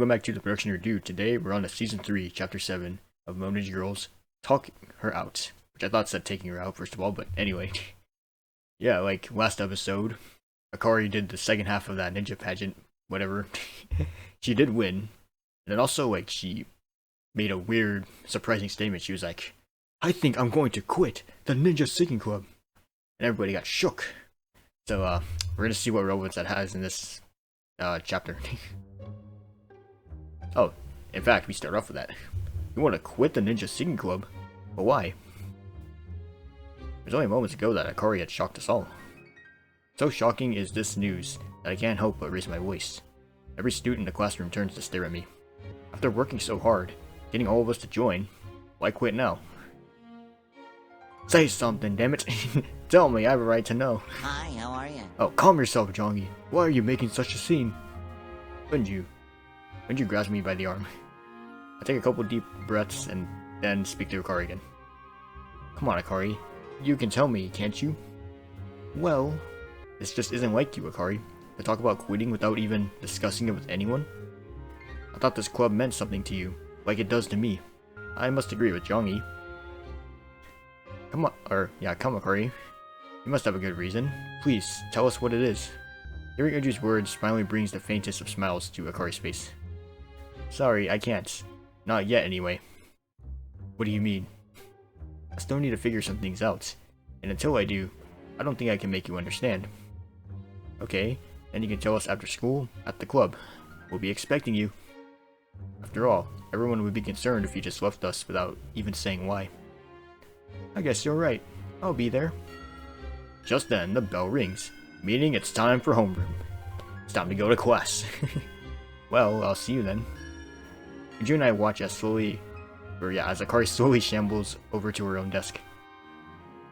Welcome back to the production review. Today we're on to season 3, chapter 7 of Ninja Girls Talking Her Out. Which I thought said taking her out first of all, but anyway. Yeah, like last episode, Akari did the second half of that ninja pageant, whatever. She did win. And then also like she made a weird, surprising statement. She was like, I think I'm going to quit the Ninja Singing Club. And everybody got shook. So we're gonna see what relevance that has in this chapter. Oh, in fact, we start off with that. You want to quit the Ninja Singing Club? But why? It was only moments ago that Akari had shocked us all. So shocking is this news that I can't help but raise my voice. Every student in the classroom turns to stare at me. After working so hard, getting all of us to join, why quit now? Say something, damn it! Tell me, I have a right to know. Hi, how are you? Oh, calm yourself, Jongi. Why are you making such a scene? Couldn't you grasp me by the arm? I take a couple deep breaths and then speak to Akari again. Come on, Akari. You can tell me, can't you? Well, this just isn't like you, Akari. To talk about quitting without even discussing it with anyone? I thought this club meant something to you, like it does to me. I must agree with Jongi. Come on, come Akari. You must have a good reason. Please, tell us what it is. Hearing Uju's words finally brings the faintest of smiles to Akari's face. Sorry, I can't. Not yet, anyway. What do you mean? I still need to figure some things out, and until I do, I don't think I can make you understand. Okay, then you can tell us after school, at the club. We'll be expecting you. After all, everyone would be concerned if you just left us without even saying why. I guess you're right. I'll be there. Just then, the bell rings, meaning it's time for homeroom. It's time to go to class. Well, I'll see you then. Uju and I watch as Akari slowly shambles over to her own desk.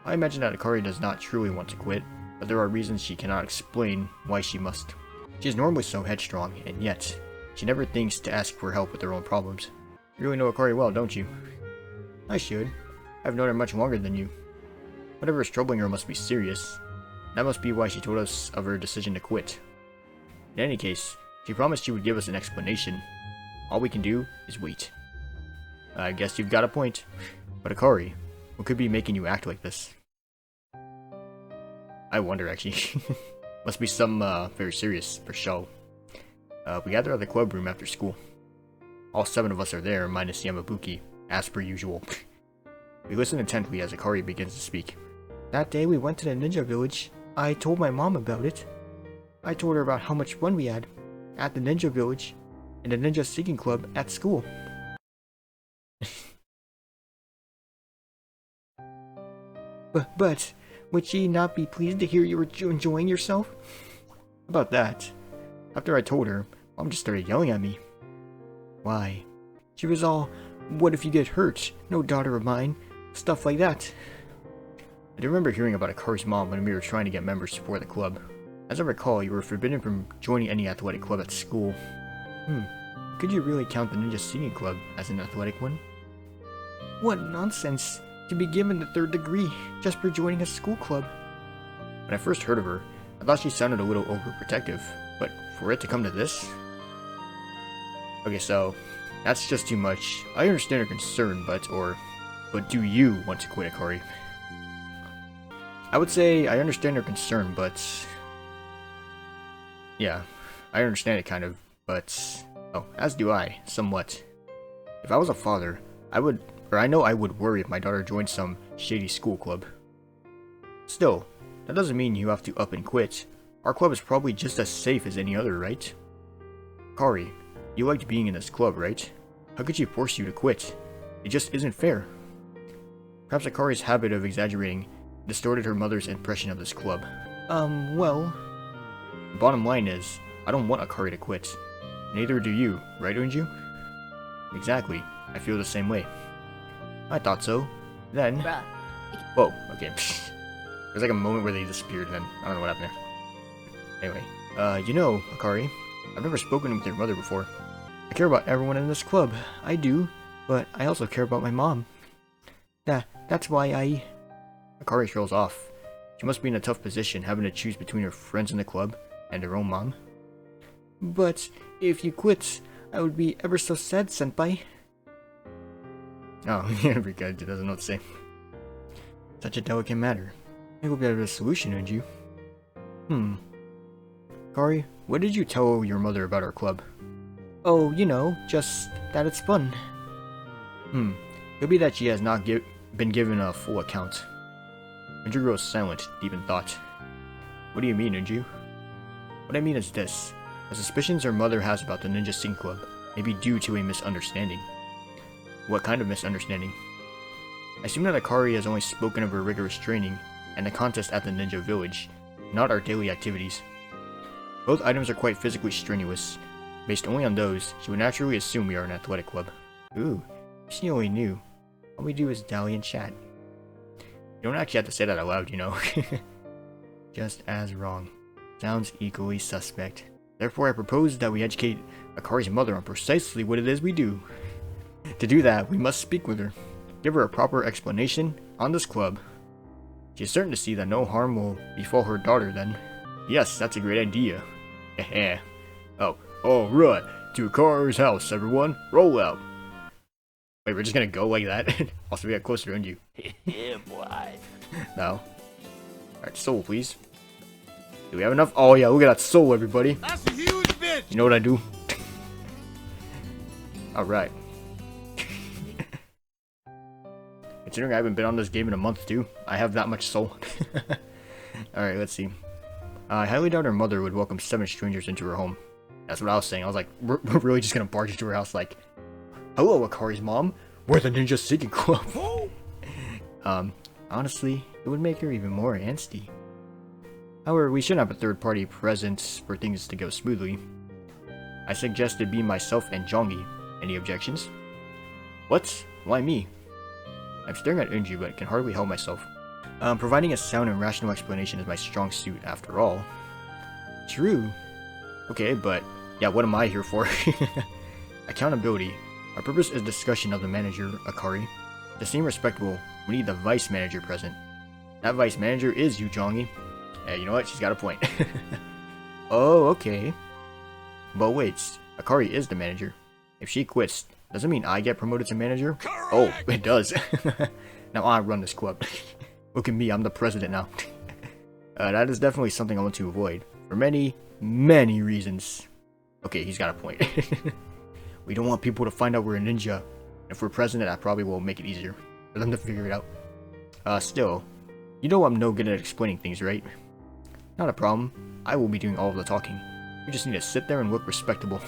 I imagine that Akari does not truly want to quit, but there are reasons she cannot explain why she must. She is normally so headstrong, and yet, she never thinks to ask for help with her own problems. You really know Akari well, don't you? I should. I've known her much longer than you. Whatever is troubling her must be serious. That must be why she told us of her decision to quit. In any case, she promised she would give us an explanation. All we can do is wait. I guess you've got a point. But Akari, what could be making you act like this? I wonder, actually. Must be some very serious for show. We gather at the club room after school. All 7 of us are there, minus Yamabuki, as per usual. We listen intently as Akari begins to speak. That day we went to the ninja village. I told my mom about it. I told her about how much fun we had at the ninja village and the ninja singing club at school. But would she not be pleased to hear you were enjoying yourself? About that. After I told her, Mom just started yelling at me. Why? She was all, what if you get hurt? No daughter of mine. Stuff like that. I do remember hearing about Akari's mom when we were trying to get members for the club. As I recall, you were forbidden from joining any athletic club at school. Could you really count the Ninja Singing Club as an athletic one? What nonsense! To be given the 3rd degree just for joining a school club. When I first heard of her, I thought she sounded a little overprotective, but for it to come to this? Okay, so that's just too much. I understand her concern, but do you want to quit, Akari? I would say I understand her concern, but yeah, I understand it kind of, but as do I, somewhat. If I was a father, I know I would worry if my daughter joined some shady school club. Still, that doesn't mean you have to up and quit. Our club is probably just as safe as any other, right? Akari, you liked being in this club, right? How could she force you to quit? It just isn't fair. Perhaps Akari's habit of exaggerating distorted her mother's impression of this club. Well... The bottom line is, I don't want Akari to quit. Neither do you, right, Unju? Exactly. I feel the same way. I thought so. Then... Bruh. Whoa, okay. There's like a moment where they disappeared and then I don't know what happened there. Anyway, you know, Akari, I've never spoken with your mother before. I care about everyone in this club. I do, but I also care about my mom. That's why I... Akari trails off. She must be in a tough position having to choose between her friends in the club and her own mom. But if you quit, I would be ever so sad, senpai. Oh, Rika doesn't know what to say. Such a delicate matter. I hope you have a solution, don't you? Akari, what did you tell your mother about our club? Oh, you know, just that it's fun. Could be that she has not been given a full account. Unju grows silent, deep in thought. What do you mean, Unju? What I mean is this. The suspicions her mother has about the Ninja Sing Club may be due to a misunderstanding. What kind of misunderstanding? I assume that Akari has only spoken of her rigorous training and the contest at the Ninja Village, not our daily activities. Both items are quite physically strenuous. Based only on those, she would naturally assume we are an athletic club. Ooh, if she only knew. All we do is dally and chat. You don't actually have to say that out loud, you know. Just as wrong. Sounds equally suspect. Therefore, I propose that we educate Akari's mother on precisely what it is we do. To do that, we must speak with her. Give her a proper explanation on this club. She is certain to see that no harm will befall her daughter then. Yes, that's a great idea. Heh. Oh, alright. To Akari's house, everyone. Roll out. Wait, we're just gonna go like that? Also, we got closer to you. Yeah, boy. No. Alright, soul, please. Do we have enough? Oh, yeah, look at that soul, everybody. That's a huge bitch. You know what I do? Alright. Considering I haven't been on this game in a month, too, I have that much soul. Alright, let's see. I highly doubt her mother would welcome 7 strangers into her home. That's what I was saying. I was like, we're really just gonna barge into her house like, hello, Akari's mom. We're the Ninja Seeking Club. Honestly, it would make her even more angsty. However, we should have a third party present for things to go smoothly. I suggested be myself and Jongi. Any objections? What? Why me? I'm staring at Unju, but can hardly help myself. Providing a sound and rational explanation is my strong suit, after all. True. Okay, but yeah, what am I here for? Accountability. Our purpose is discussion of the manager, Akari. To seem respectable, we need the vice manager present. That vice manager is you, Jongi. Hey, you know what? She's got a point. Oh, okay. But wait, Akari is the manager. If she quits, does it mean I get promoted to manager? Correct. Oh, it does. Now I run this club. Look at me, I'm the president now. That is definitely something I want to avoid. For many, many reasons. Okay, he's got a point. We don't want people to find out we're a ninja. If we're president, that probably will make it easier for them to figure it out. Still, you know I'm no good at explaining things, right? Not a problem. I will be doing all of the talking. You just need to sit there and look respectable.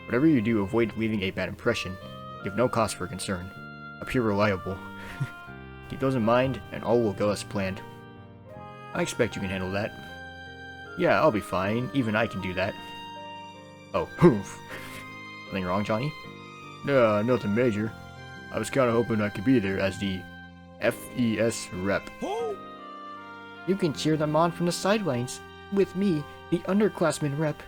Whatever you do, avoid leaving a bad impression. Give no cause for concern. Appear reliable. Keep those in mind, and all will go as planned. I expect you can handle that. Yeah, I'll be fine. Even I can do that. Oh, poof. Something wrong, Johnny? Nah, nothing major. I was kinda hoping I could be there as the FES rep. You can cheer them on from the sidelines. With me, the underclassman rep.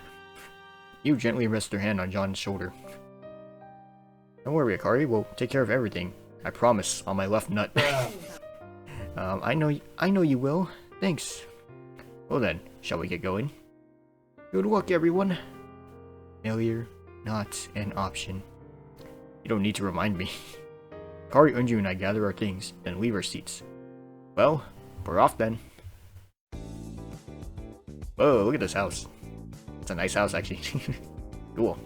You gently rest your hand on John's shoulder. Don't worry, Akari. We'll take care of everything. I promise, on my left nut. I know you will. Thanks. Well then, shall we get going? Good luck, everyone. Failure, not an option. You don't need to remind me. Akari, Unju, and I gather our things, then leave our seats. Well, we're off then. Whoa, look at this house. It's a nice house, actually. Cool.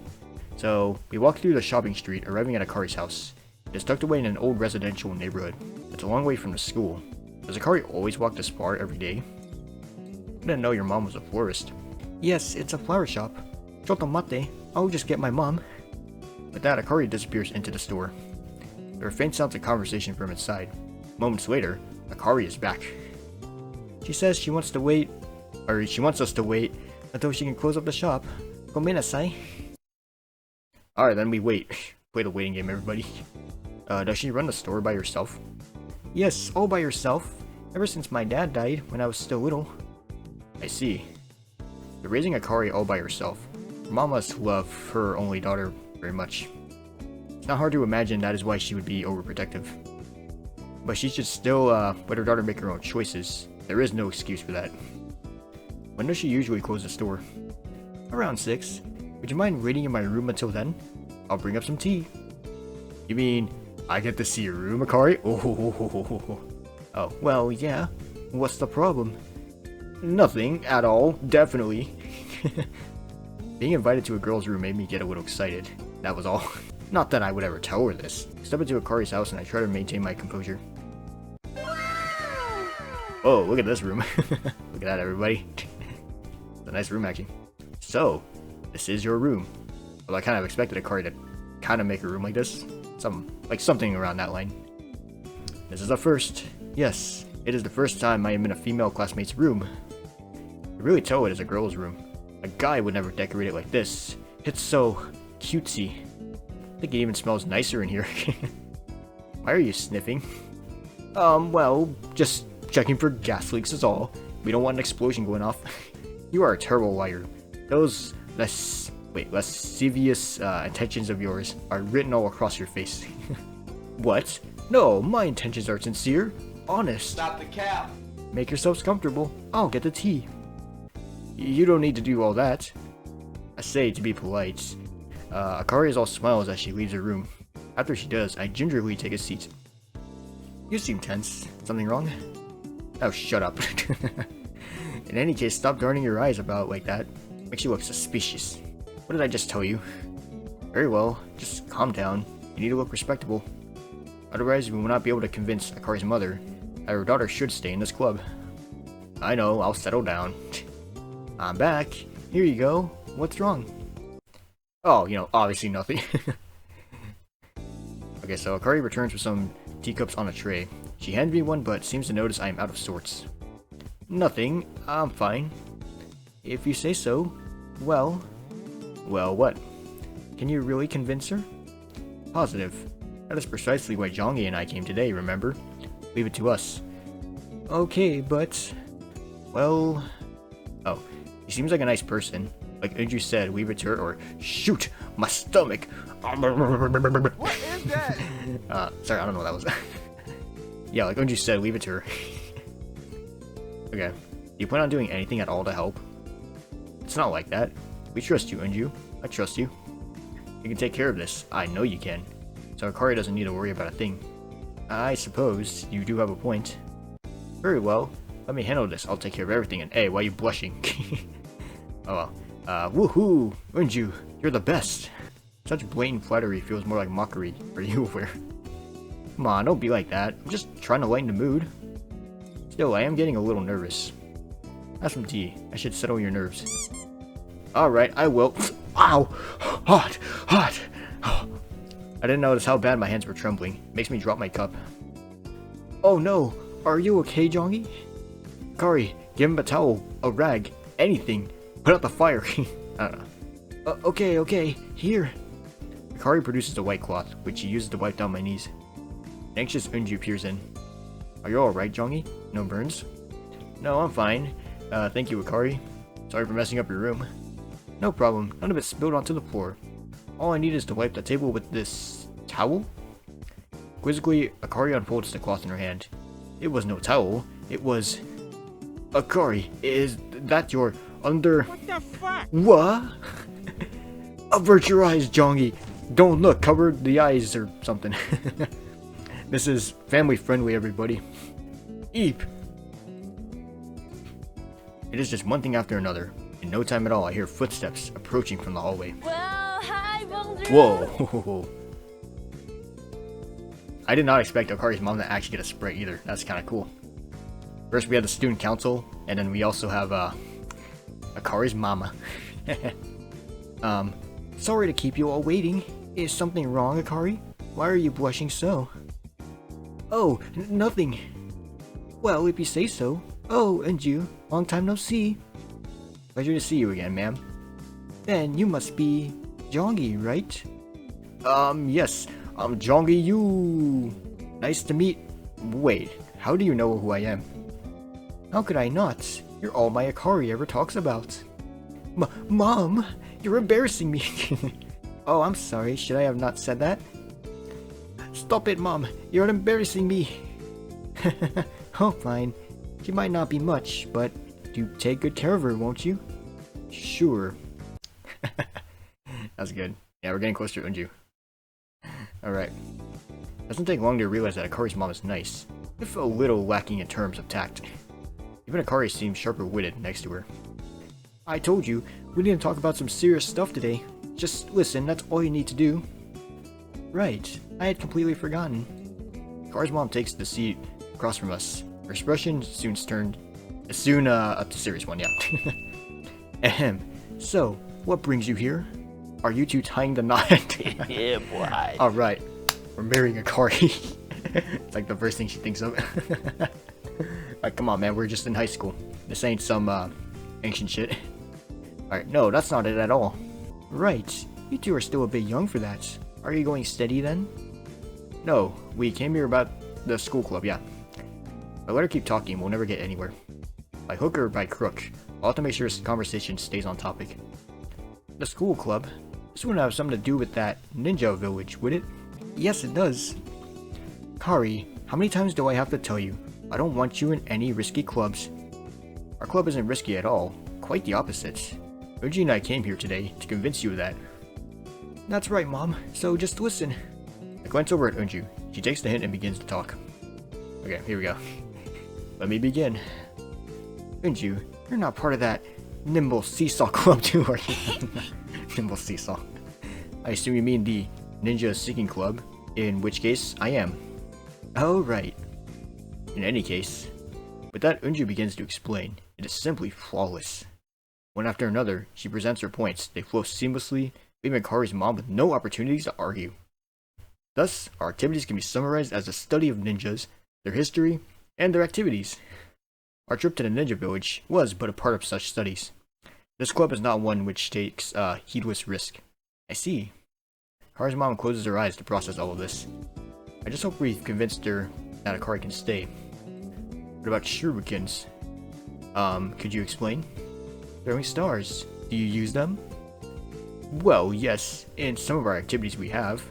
So, we walk through the shopping street, arriving at Akari's house. It is tucked away in an old residential neighborhood. It's a long way from the school. Does Akari always walk this far every day? I didn't know your mom was a florist. Yes, it's a flower shop. Chotomate, I'll just get my mom. With that, Akari disappears into the store. There are faint sounds of conversation from inside. Moments later, Akari is back. She says she wants us to wait until she can close up the shop. Gomenasai. Alright, then we wait. Play the waiting game, everybody. Does she run the store by herself? Yes, all by herself. Ever since my dad died when I was still little. I see. You're raising Akari all by herself. Her mom must love her only daughter very much. It's not hard to imagine that is why she would be overprotective. But she should still let her daughter make her own choices. There is no excuse for that. When does she usually close the store? Around 6. Would you mind waiting in my room until then? I'll bring up some tea. You mean I get to see your room, Akari? Oh, well, yeah. What's the problem? Nothing at all, definitely. Being invited to a girl's room made me get a little excited. That was all. Not that I would ever tell her this. I step into Akari's house and I try to maintain my composure. Oh, look at this room. Look at that, everybody. It's a nice room, actually. So, this is your room. Well, I kind of expected Akari to kind of make a room like this. Something around that line. This is a first. Yes, it is the first time I am in a female classmate's room. I really tell it is a girl's room. A guy would never decorate it like this. It's so cutesy. I think it even smells nicer in here. Why are you sniffing? Well, just checking for gas leaks is all. We don't want an explosion going off. You are a terrible liar. Those lascivious intentions of yours are written all across your face. What? No, my intentions are sincere. Honest. Stop the cap. Make yourselves comfortable. I'll get the tea. You don't need to do all that. I say to be polite. Akari is all smiles as she leaves her room. After she does, I gingerly take a seat. You seem tense. Something wrong? Oh, shut up. In any case, stop darting your eyes about like that. Makes you look suspicious. What did I just tell you? Very well, just calm down. You need to look respectable. Otherwise, we will not be able to convince Akari's mother that her daughter should stay in this club. I know, I'll settle down. I'm back. Here you go. What's wrong? Oh, obviously nothing. Okay, so Akari returns with some teacups on a tray. She hands me one, but seems to notice I am out of sorts. Nothing. I'm fine. If you say so. Well, what? Can you really convince her? Positive. That is precisely why Jongi and I came today, remember? Leave it to us. Okay, but... Well... Oh, he seems like a nice person. Like Unju said, leave it to her or shoot my stomach. What is that? Sorry, I don't know what that was. Yeah, like Unju said, leave it to her. Okay. Do you plan on doing anything at all to help? It's not like that. We trust you, Unju. I trust you. You can take care of this. I know you can. So Akari doesn't need to worry about a thing. I suppose you do have a point. Very well. Let me handle this. I'll take care of everything. And hey, why are you blushing? Oh well. Woohoo! Unju, you're the best. Such blatant flattery feels more like mockery for you. Come on, don't be like that. I'm just trying to lighten the mood. Still, I am getting a little nervous. Have some tea. I should settle your nerves. Alright, I will. Wow! Hot! Hot! I didn't notice how bad my hands were trembling. Makes me drop my cup. Oh no! Are you okay, Jongi? Akari, give him a towel, a rag, anything. Put out the fire. I don't know. Okay, here. Akari produces a white cloth, which she uses to wipe down my knees. An anxious Unju peers in. Are you alright, Jongi? No burns? No, I'm fine. Thank you, Akari. Sorry for messing up your room. No problem. None of it spilled onto the floor. All I need is to wipe the table with this towel? Quizzically, Akari unfolds the cloth in her hand. It was no towel. It was... Akari, is that your under... What the fuck? What? Avert your eyes, Jongi. Don't look. Cover the eyes or something. This is family friendly, everybody. Eep. It is just one thing after another. In no time at all, I hear footsteps approaching from the hallway. Well, hi, bonjour. Whoa. I did not expect Akari's mom to actually get a spray either. That's kind of cool. First we have the student council, and then we also have Akari's mama. Sorry to keep you all waiting. Is something wrong, Akari? Why are you blushing so? Oh, nothing. Well, if you say so. Oh, and you. Long time no see. Pleasure to see you again, ma'am. Then you must be Jongi, right? Yes. I'm Jongi Yu. Nice to meet... Wait, how do you know who I am? How could I not? You're all my Akari ever talks about. Mom, you're embarrassing me. Oh, I'm sorry. Should I have not said that? Stop it, Mom. You're embarrassing me. Oh, fine. She might not be much, but you take good care of her, won't you? Sure. That's good. Yeah, we're getting closer to Unju. Alright. Doesn't take long to realize that Akari's mom is nice, if a little lacking in terms of tact. Even Akari seems sharper-witted next to her. I told you, we need to talk about some serious stuff today. Just listen, that's all you need to do. Right, I had completely forgotten. Akari's mom takes the seat across from us. Her expression soon a serious one, yeah. Ahem. So, what brings you here? Are you two tying the knot? Yeah, boy. Alright, we're marrying Akari. It's like the first thing she thinks of. Like, come on, man, we're just in high school. This ain't some, ancient shit. Alright, no, that's not it at all. Right, you two are still a bit young for that. Are you going steady then? No, we came here about the school club, yeah. But let her keep talking, we'll never get anywhere. By hook or by crook, I'll have to make sure this conversation stays on topic. The school club? This wouldn't have something to do with that ninja village, would it? Yes, it does. Kari, how many times do I have to tell you? I don't want you in any risky clubs. Our club isn't risky at all. Quite the opposite. Uji and I came here today to convince you of that. That's right, Mom. So just listen. I glance over at Unju. She takes the hint and begins to talk. Okay, here we go. Let me begin. Unju, you're not part of that Nimble Seesaw Club too, are you? Nimble Seesaw. I assume you mean the Ninja Seeking Club, in which case I am. Oh, right. In any case, with that, Unju begins to explain. It is simply flawless. One after another, she presents her points. They flow seamlessly, leaving Akari's mom with no opportunities to argue. Thus, our activities can be summarized as a study of ninjas, their history, and their activities. Our trip to the ninja village was but a part of such studies. This club is not one which takes heedless risk. I see. Akari's mom closes her eyes to process all of this. I just hope we've convinced her that Akari can stay. What about shurikens? Could you explain? Throwing stars. Do you use them? Well, yes. In some of our activities we have.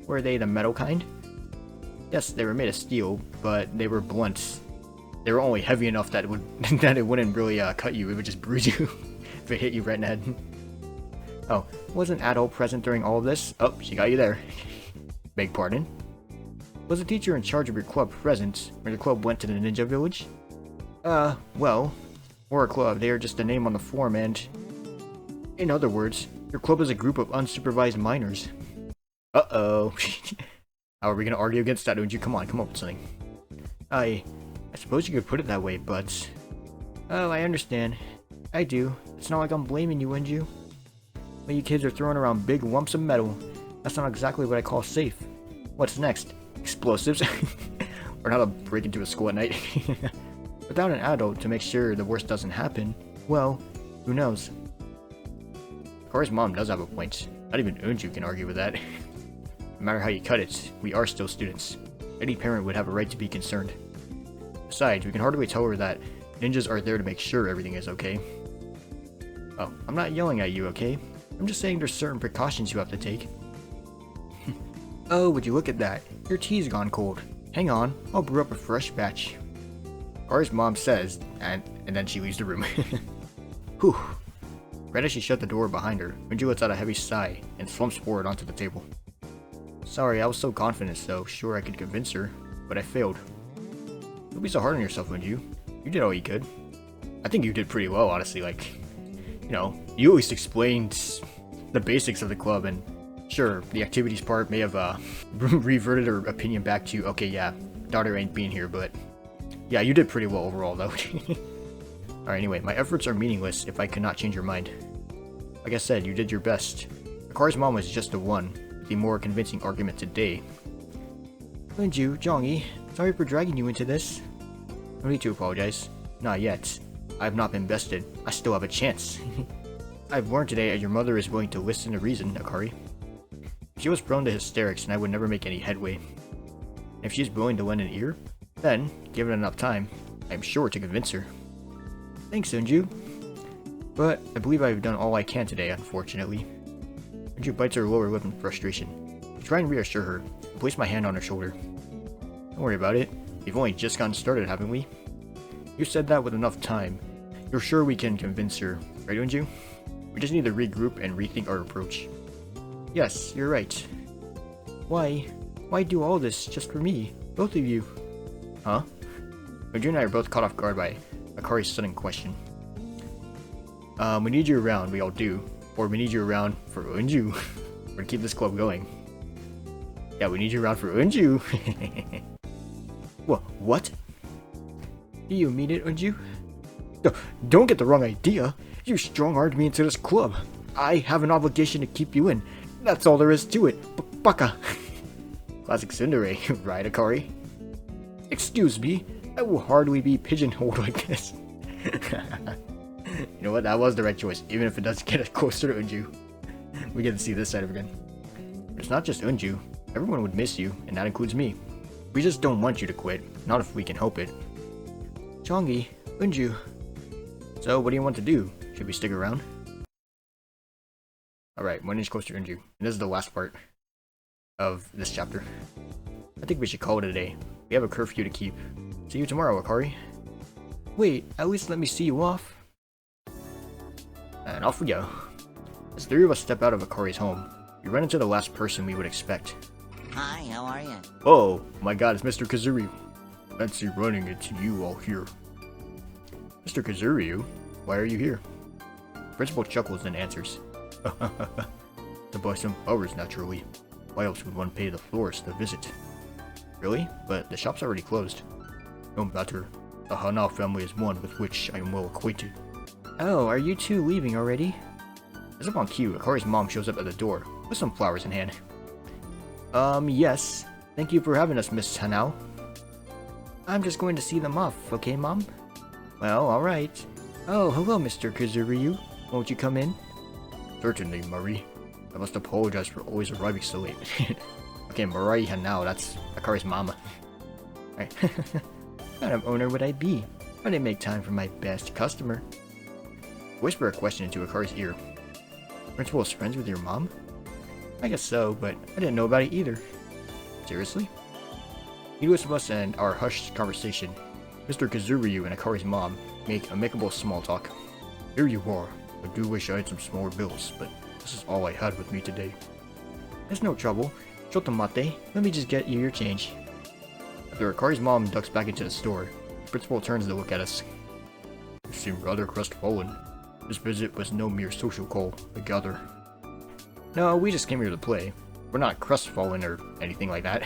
Were they the metal kind? Yes, they were made of steel, but they were blunt. They were only heavy enough that it wouldn't really cut you. It would just bruise you if it hit you right in the head. Oh, wasn't Adol present during all of this? Oh, she got you there. Beg pardon? Was the teacher in charge of your club present when your club went to the ninja village? Well, or a club, they are just a name on the form and... In other words, your club is a group of unsupervised minors. Uh-oh. How are we gonna argue against that, Unju? Come on, come up with something. I suppose you could put it that way, but... Oh, I understand. I do. It's not like I'm blaming you, Unju. But you kids are throwing around big lumps of metal. That's not exactly what I call safe. What's next? Explosives? Or how to break into a school at night? Without an adult to make sure the worst doesn't happen, well, who knows? Akari's mom does have a point. Not even Unju can argue with that. No matter how you cut it, we are still students. Any parent would have a right to be concerned. Besides, we can hardly tell her that ninjas are there to make sure everything is okay. Oh, I'm not yelling at you, okay? I'm just saying there's certain precautions you have to take. Oh, would you look at that? Your tea's gone cold. Hang on, I'll brew up a fresh batch. Akari's mom says, and then she leaves the room. Whew. Right as she shut the door behind her, Unju lets out a heavy sigh and slumps forward onto the table. Sorry, I was so confident, so sure I could convince her, but I failed. Don't be so hard on yourself, Unju. You did all you could. I think you did pretty well, honestly. Like, you know, you at least explained the basics of the club, and sure, the activities part may have reverted her opinion back to, okay, yeah, daughter ain't being here, but yeah, you did pretty well overall, though. Alright, anyway, my efforts are meaningless if I cannot change your mind. Like I said, you did your best. Akari's mom was just the one, the more convincing argument today. Unju, Jongi, sorry for dragging you into this. No need to apologize. Not yet. I have not been bested. I still have a chance. I've learned today that your mother is willing to listen to reason, Akari. She was prone to hysterics and I would never make any headway. If she's willing to lend an ear, then, given enough time, I am sure to convince her. Thanks, Unju. But I believe I've done all I can today, unfortunately. Unju bites her lower lip in frustration. I try and reassure her, and place my hand on her shoulder. Don't worry about it. We've only just gotten started, haven't we? You said that with enough time. You're sure we can convince her, right, Unju? We just need to regroup and rethink our approach. Yes, you're right. Why? Why do all this just for me? Both of you. Huh? Unju and I are both caught off guard by Akari's sudden question. We need you around, we all do. Or we need you around for Unju. Or to keep this club going. Yeah, we need you around for Unju. What? Do you mean it, Unju? Don't get the wrong idea. You strong-armed me into this club. I have an obligation to keep you in. That's all there is to it. Baka. Classic tsundere, right, Akari? Excuse me, I will hardly be pigeonholed like this. You know what, that was the right choice, even if it doesn't get us closer to Unju. We get to see this side of it again. But it's not just Unju. Everyone would miss you, and that includes me. We just don't want you to quit, not if we can help it. Chongi, Unju. So, what do you want to do? Should we stick around? Alright, 1 inch closer to Unju. And this is the last part of this chapter. I think we should call it a day. We have a curfew to keep. See you tomorrow, Akari. Wait, at least let me see you off. And off we go. As 3 of us step out of Akari's home, we run into the last person we would expect. Hi, how are you? Oh, my god, it's Mr. Kazuryu. Fancy running into you all here. Mr. Kazuryu, why are you here? Principal chuckles and answers. To buy some flowers, naturally. Why else would one pay the florist a visit? Really? But the shop's already closed. No matter. The Hana family is one with which I am well acquainted. Oh, are you two leaving already? As if on cue, Akari's mom shows up at the door with some flowers in hand. Yes. Thank you for having us, Miss Hanao. I'm just going to see them off, okay, Mom? Well, alright. Oh, hello, Mr. Kazuryu. Won't you come in? Certainly, Marie. I must apologize for always arriving so late. Okay, Marie Hanao, that's Akari's mama. Alright. What kind of owner would I be? I didn't make time for my best customer. Whisper a question into Akari's ear. Principal is friends with your mom? I guess so, but I didn't know about it either. Seriously? Needless of us and our hushed conversation, Mr. Kazuryu and Akari's mom make amicable small talk. Here you are. I do wish I had some smaller bills, but this is all I had with me today. There's no trouble. Chotomate, let me just get you your change. After Akari's mom ducks back into the store, the principal turns to look at us. You seem rather crestfallen. This visit was no mere social call, I gather. No, we just came here to play. We're not crestfallen or anything like that.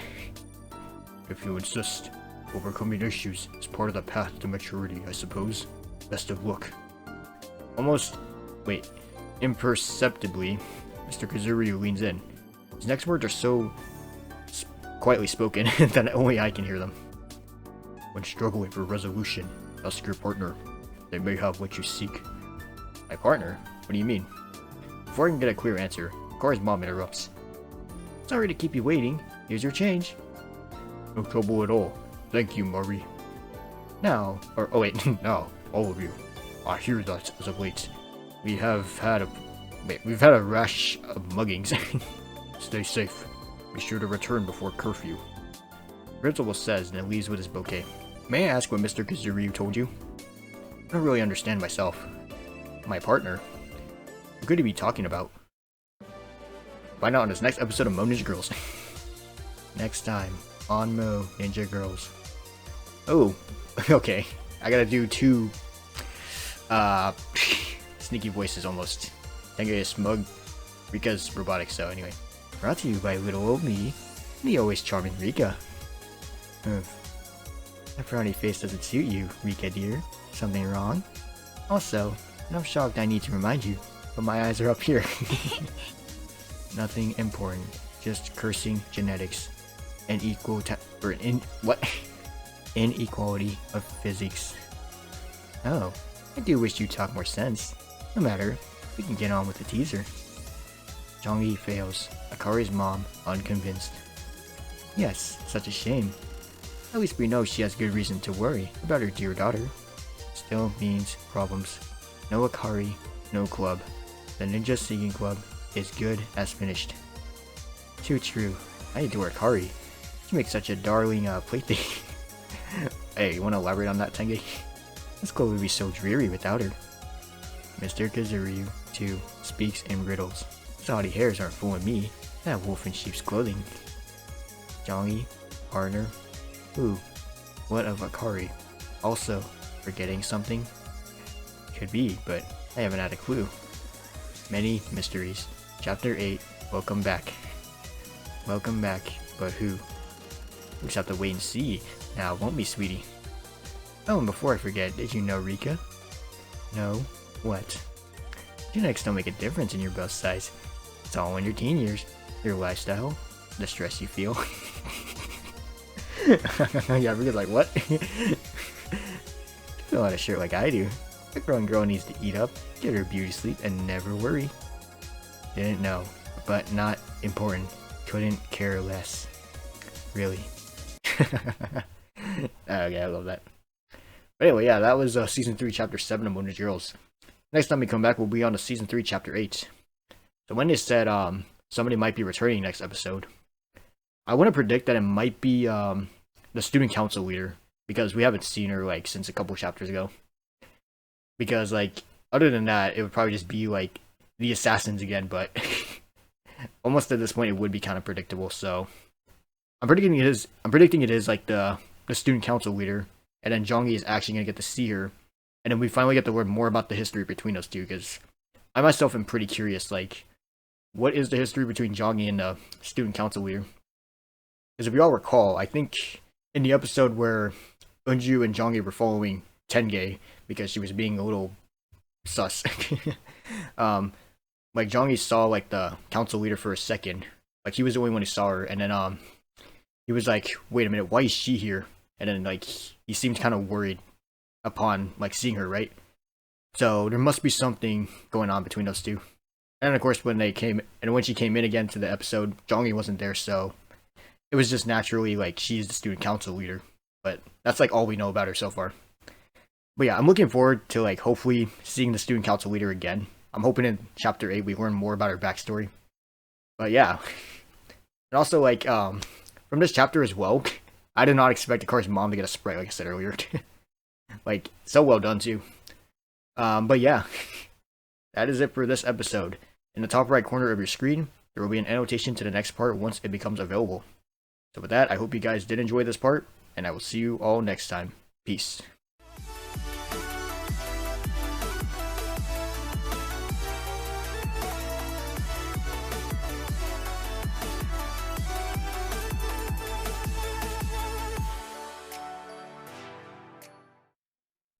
If you insist, overcoming issues is part of the path to maturity, I suppose. Best of luck. Imperceptibly, Mr. Kazuryu leans in. His next words are so quietly spoken that only I can hear them. When struggling for resolution, ask your partner. They may have what you seek. My partner? What do you mean? Before I can get a clear answer, Akari's mom interrupts. Sorry to keep you waiting. Here's your change. No trouble at all. Thank you, Marie. Now, now, all of you. I hear that as of late. We've had a rash of muggings. Stay safe. Be sure to return before curfew. Principal says and then leaves with his bouquet. May I ask what Mr. Kazuryu told you? I don't really understand myself. My partner? What could he be talking about? Find out in this next episode of Mo Ninja Girls. Next time on Mo Ninja Girls. Oh, okay. I gotta do 2 sneaky voices almost. Tenga is smug, Rika's robotic, so anyway. Brought to you by little old me, the always charming Rika. That frowny face doesn't suit you, Rika dear. Something wrong? Also, I'm shocked I need to remind you, but my eyes are up here. Nothing important, just cursing genetics and inequality of physics. Oh, I do wish you'd talk more sense. No matter, we can get on with the teaser. Chongi fails. Akari's mom, unconvinced. Yes, such a shame. At least we know she has good reason to worry about her dear daughter. Still means problems. No Akari, no club. The Ninja Singing Club is good as finished. Too true. I adore Akari. She makes such a darling plaything. Hey, you wanna elaborate on that, Tenge? This club would be so dreary without her. Mr. Kazuryu, 2 speaks in riddles. Saudi hairs aren't fooling me. That wolf in sheep's clothing. Jongi, partner. Ooh, what of Akari? Also, forgetting something? Could be, but I haven't had a clue. Many mysteries. Chapter 8, welcome back. Welcome back, but who? We just have to wait and see now, won't we, sweetie? Oh, and before I forget, did you know Rika? No? What? Genetics don't make a difference in your bust size. It's all in your teen years. Your lifestyle, the stress you feel. Yeah, Rika's like, what? Fill out a shirt like I do. A growing girl needs to eat up, get her beauty sleep, and never worry. Didn't know, but not important. Couldn't care less. Really. Okay, I love that. But anyway, yeah, that was Season 3, Chapter 7 of Moonage Girls. Next time we come back, we'll be on to Season 3, Chapter 8. So when they said somebody might be returning next episode, I want to predict that it might be the student council leader, because we haven't seen her like since a couple chapters ago. Because like other than that, it would probably just be like the assassins again, but almost at this point it would be kind of predictable. So I'm predicting it is like the student council leader, and then Jongi is actually gonna get to see her, and then we finally get to learn more about the history between those two, because I myself am pretty curious, like, what is the history between Jongi and the student council leader? Because if we all recall, I think in the episode where Eunju and Jongi were following Tenge because she was being a little sus, like Jongi saw like the council leader for a second, like he was the only one who saw her, and then he was like, wait a minute, why is she here? And then like he seemed kind of worried upon like seeing her, right? So there must be something going on between those two. And of course when she came in again to the episode, Jongi wasn't there, so it was just naturally like she's the student council leader. But that's like all we know about her so far. But yeah, I'm looking forward to like hopefully seeing the student council leader again. I'm hoping in chapter 8 we learn more about her backstory. But yeah. And also like from this chapter as well, I did not expect Akari's mom to get a spray, like I said earlier. Like, so well done too. But yeah. That is it for this episode. In the top right corner of your screen, there will be an annotation to the next part once it becomes available. So with that, I hope you guys did enjoy this part, and I will see you all next time. Peace.